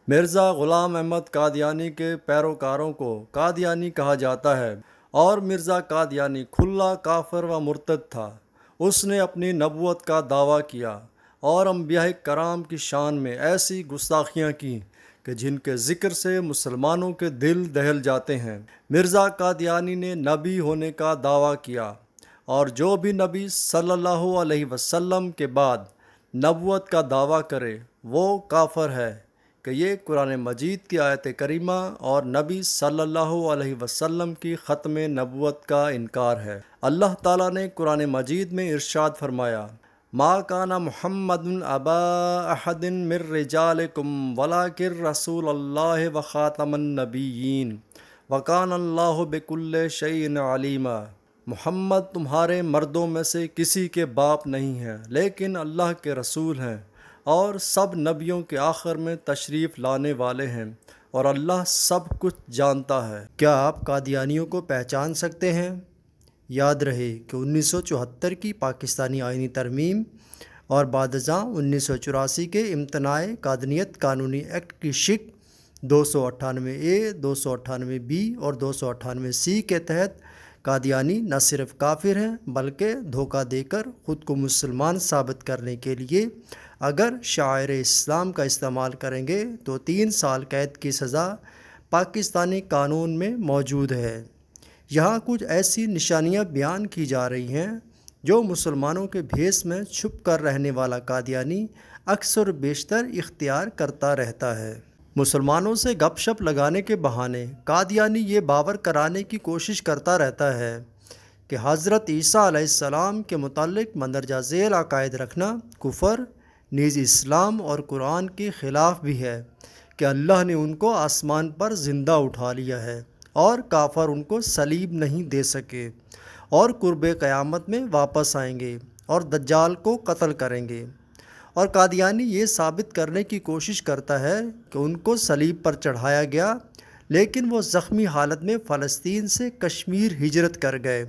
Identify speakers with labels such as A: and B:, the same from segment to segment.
A: مرزا غلام احمد قادیانی کے پیروکاروں کو قادیانی کہا جاتا ہے، اور مرزا قادیانی کھلا کافر و مرتد تھا۔ اس نے اپنی نبوت کا دعویٰ کیا اور انبیاء کرام کی شان میں ایسی گستاخیاں کیں کہ جن کے ذکر سے مسلمانوں کے دل دہل جاتے ہیں۔ مرزا قادیانی نے نبی ہونے کا دعویٰ کیا، اور جو بھی نبی صلی اللہ علیہ وسلم کے بعد نبوت کا دعویٰ کرے وہ کافر ہے، کہ یہ قرآن مجید کی آیت کریمہ اور نبی صلی اللہ علیہ وسلم کی ختم نبوت کا انکار ہے۔ اللہ تعالیٰ نے قرآن مجید میں ارشاد فرمایا، ما کان محمد ابا احد من رجالکم ولکن رسول اللہ وخاتم النبیین وکان اللہ بکل شیء علیما۔ محمد تمہارے مردوں میں سے کسی کے باپ نہیں ہیں، لیکن اللہ کے رسول ہیں اور سب نبیوں کے آخر میں تشریف لانے والے ہیں، اور اللہ سب کچھ جانتا ہے۔ کیا آپ قادیانیوں کو پہچان سکتے ہیں؟ یاد رہے کہ 1974 کی پاکستانی آئینی ترمیم اور بعد ازاں 1984 کے امتناع قادیانیت قانونی ایکٹ کی شق 298A، 298B اور 298C کے تحت قادیانی نہ صرف کافر ہیں بلکہ دھوکہ دے کر خود کو مسلمان ثابت کرنے کے لیے اگر شعائر اسلام کا استعمال کریں گے تو 3 سال قید کی سزا پاکستانی قانون میں موجود ہے۔ یہاں کچھ ایسی نشانیاں بیان کی جا رہی ہیں جو مسلمانوں کے بھیس میں چھپ کر رہنے والا قادیانی اکثر و بیشتر اختیار کرتا رہتا ہے۔ مسلمانوں سے گپ شپ لگانے کے بہانے قادیانی یہ باور کرانے کی کوشش کرتا رہتا ہے کہ حضرت عیسیٰ علیہ السلام کے متعلق مندرجہ ذیل عقائد رکھنا کفر، نیز اسلام اور قرآن کے خلاف بھی ہے، کہ اللہ نے ان کو آسمان پر زندہ اٹھا لیا ہے اور کافر ان کو صلیب نہیں دے سکے، اور قرب قیامت میں واپس آئیں گے اور دجال کو قتل کریں گے۔ اور قادیانی یہ ثابت کرنے کی کوشش کرتا ہے کہ ان کو صلیب پر چڑھایا گیا، لیکن وہ زخمی حالت میں فلسطین سے کشمیر ہجرت کر گئے۔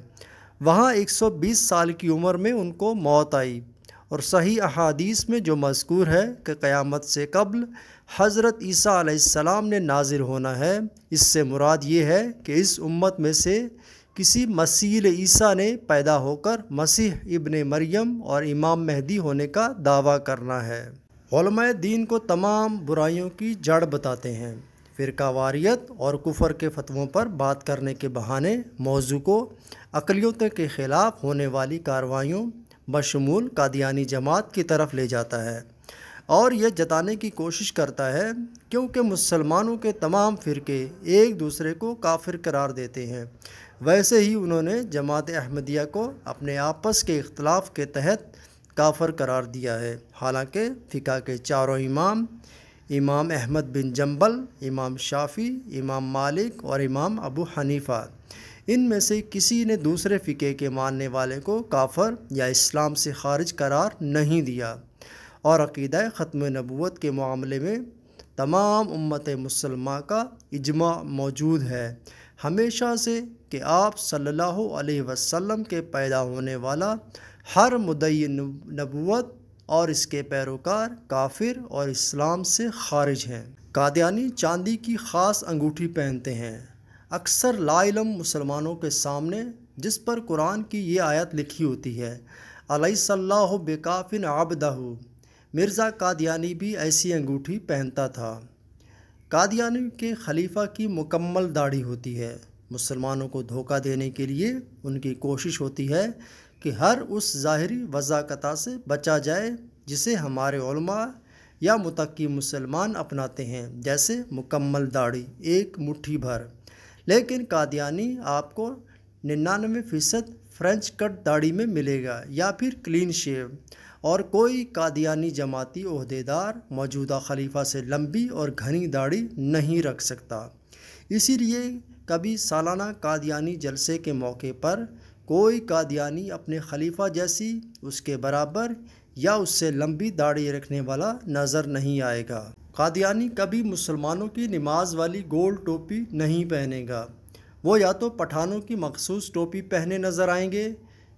A: وہاں 120 سال کی عمر میں ان کو موت آئی، اور صحیح احادیث میں جو مذکور ہے کہ قیامت سے قبل حضرت عیسیٰ علیہ السلام نے نازل ہونا ہے، اس سے مراد یہ ہے کہ اس امت میں سے کسی مسیح عیسیٰ نے پیدا ہو کر مسیح ابن مریم اور امام مہدی ہونے کا دعویٰ کرنا ہے۔ علماء دین کو تمام برائیوں کی جڑ بتاتے ہیں۔ فرقہ واریت اور کفر کے فتووں پر بات کرنے کے بہانے موضوع کو اقلیتوں کے خلاف ہونے والی کارروائیوں بشمول قادیانی جماعت کی طرف لے جاتا ہے، اور یہ جتانے کی کوشش کرتا ہے کیونکہ مسلمانوں کے تمام فرقے ایک دوسرے کو کافر قرار دیتے ہیں، ویسے ہی انہوں نے جماعت احمدیہ کو اپنے آپس کے اختلاف کے تحت کافر قرار دیا ہے۔ حالانکہ فقہ کے چاروں امام، امام احمد بن جنبل، امام شافعی، امام مالک اور امام ابو حنیفہ، ان میں سے کسی نے دوسرے فقہ کے ماننے والے کو کافر یا اسلام سے خارج قرار نہیں دیا، اور عقیدہ ختم نبوت کے معاملے میں تمام امت مسلمہ کا اجماع موجود ہے ہمیشہ سے کہ آپ صلی اللہ علیہ وسلم کے پیدا ہونے والا ہر مدعی نبوت اور اس کے پیروکار کافر اور اسلام سے خارج ہیں۔ قادیانی چاندی کی خاص انگوٹھی پہنتے ہیں۔ اکثر لا علم مسلمانوں کے سامنے جس پر قرآن کی یہ آیت لکھی ہوتی ہے، الیس اللہ بکاف عبدہ، مرزا قادیانی بھی ایسی انگوٹھی پہنتا تھا۔ قادیانی کے خلیفہ کی مکمل داڑھی ہوتی ہے۔ مسلمانوں کو دھوکہ دینے کے لیے ان کی کوشش ہوتی ہے کہ ہر اس ظاہری وضاقتہ سے بچا جائے جسے ہمارے علماء یا متقی مسلمان اپناتے ہیں، جیسے مکمل داڑھی، ایک مٹھی بھر۔ لیکن قادیانی آپ کو 99% فرینچ کٹ داڑھی میں ملے گا یا پھر کلین شیو، اور کوئی قادیانی جماعتی عہدیدار موجودہ خلیفہ سے لمبی اور گھنی داڑھی نہیں رکھ سکتا۔ اسی لیے کبھی سالانہ قادیانی جلسے کے موقع پر کوئی قادیانی اپنے خلیفہ جیسی، اس کے برابر یا اس سے لمبی داڑھی رکھنے والا نظر نہیں آئے گا۔ قادیانی کبھی مسلمانوں کی نماز والی گول ٹوپی نہیں پہنے گا۔ وہ یا تو پٹھانوں کی مخصوص ٹوپی پہنے نظر آئیں گے،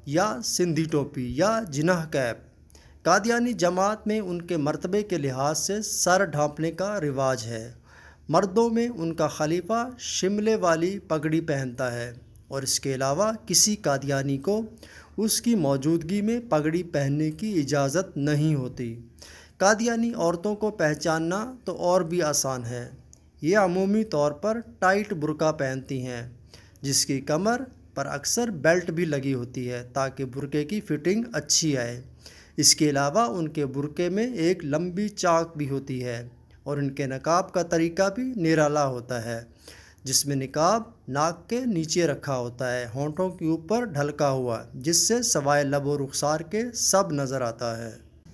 A: یا سندھی ٹوپی یا جناح کیپ۔ قادیانی جماعت میں ان کے مرتبے کے لحاظ سے سر ڈھانپنے کا رواج ہے۔ مردوں میں ان کا خلیفہ شملے والی پگڑی پہنتا ہے اور اس کے علاوہ کسی قادیانی کو اس کی موجودگی میں پگڑی پہننے کی اجازت نہیں ہوتی۔ قادیانی عورتوں کو پہچاننا تو اور بھی آسان ہے۔ یہ عمومی طور پر ٹائٹ برقع پہنتی ہیں جس کی کمر پر اکثر بیلٹ بھی لگی ہوتی ہے تاکہ برقعے کی فٹنگ اچھی آئے۔ اس کے علاوہ ان کے برقعے میں ایک لمبی چاک بھی ہوتی ہے اور ان کے نقاب کا طریقہ بھی نرالا ہوتا ہے جس میں نقاب ناک کے نیچے رکھا ہوتا ہے، ہونٹوں کے اوپر ڈھلکا ہوا، جس سے سوائے لب و رخسار کے سب نظر آتا ہے۔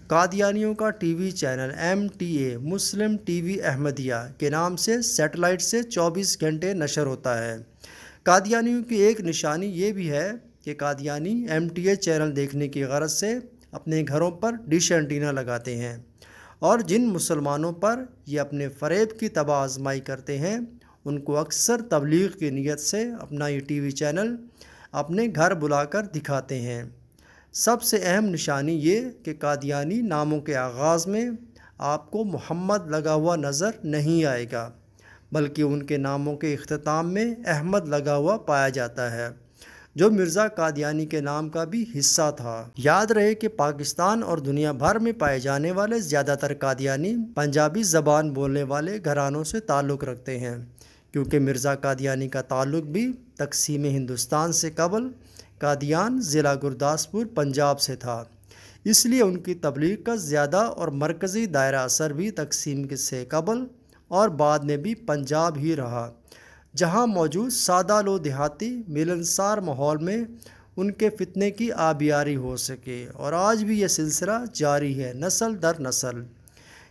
A: قادیانیوں کا ٹی وی چینل MTA مسلم ٹی وی احمدیہ کے نام سے سیٹلائٹ سے 24 گھنٹے نشر ہوتا ہے۔ قادیانیوں کی ایک نشانی یہ بھی ہے کہ قادیانی MTA چینل دیکھنے کی غرض سے اپنے گھروں پر ڈش اینٹینا لگاتے ہیں، اور جن مسلمانوں پر یہ اپنے فریب کی تباہ آزمائی کرتے ہیں ان کو اکثر تبلیغ کی نیت سے اپنا یہ ٹی وی چینل اپنے گھر بلا کر دکھاتے ہیں۔ سب سے اہم نشانی یہ کہ قادیانی ناموں کے آغاز میں آپ کو محمد لگا ہوا نظر نہیں آئے گا، بلکہ ان کے ناموں کے اختتام میں احمد لگا ہوا پایا جاتا ہے، جو مرزا قادیانی کے نام کا بھی حصہ تھا۔ یاد رہے کہ پاکستان اور دنیا بھر میں پائے جانے والے زیادہ تر قادیانی پنجابی زبان بولنے والے گھرانوں سے تعلق رکھتے ہیں، کیونکہ مرزا قادیانی کا تعلق بھی تقسیم ہندوستان سے قبل قادیان ضلع گرداسپور پنجاب سے تھا، اس لیے ان کی تبلیغ کا زیادہ اور مرکزی دائرہ اثر بھی تقسیم سے قبل اور بعد میں بھی پنجاب ہی رہا، جہاں موجود سادہ لو دیہاتی ملنسار ماحول میں ان کے فتنے کی آبیاری ہو سکے، اور آج بھی یہ سلسلہ جاری ہے نسل در نسل۔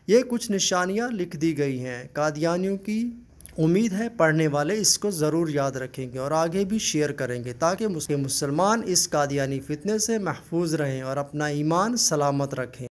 A: یہ کچھ نشانیاں لکھ دی گئی ہیں قادیانیوں کی، امید ہے پڑھنے والے اس کو ضرور یاد رکھیں گے اور آگے بھی شیئر کریں گے تاکہ مسلمان اس قادیانی فتنے سے محفوظ رہیں اور اپنا ایمان سلامت رکھیں۔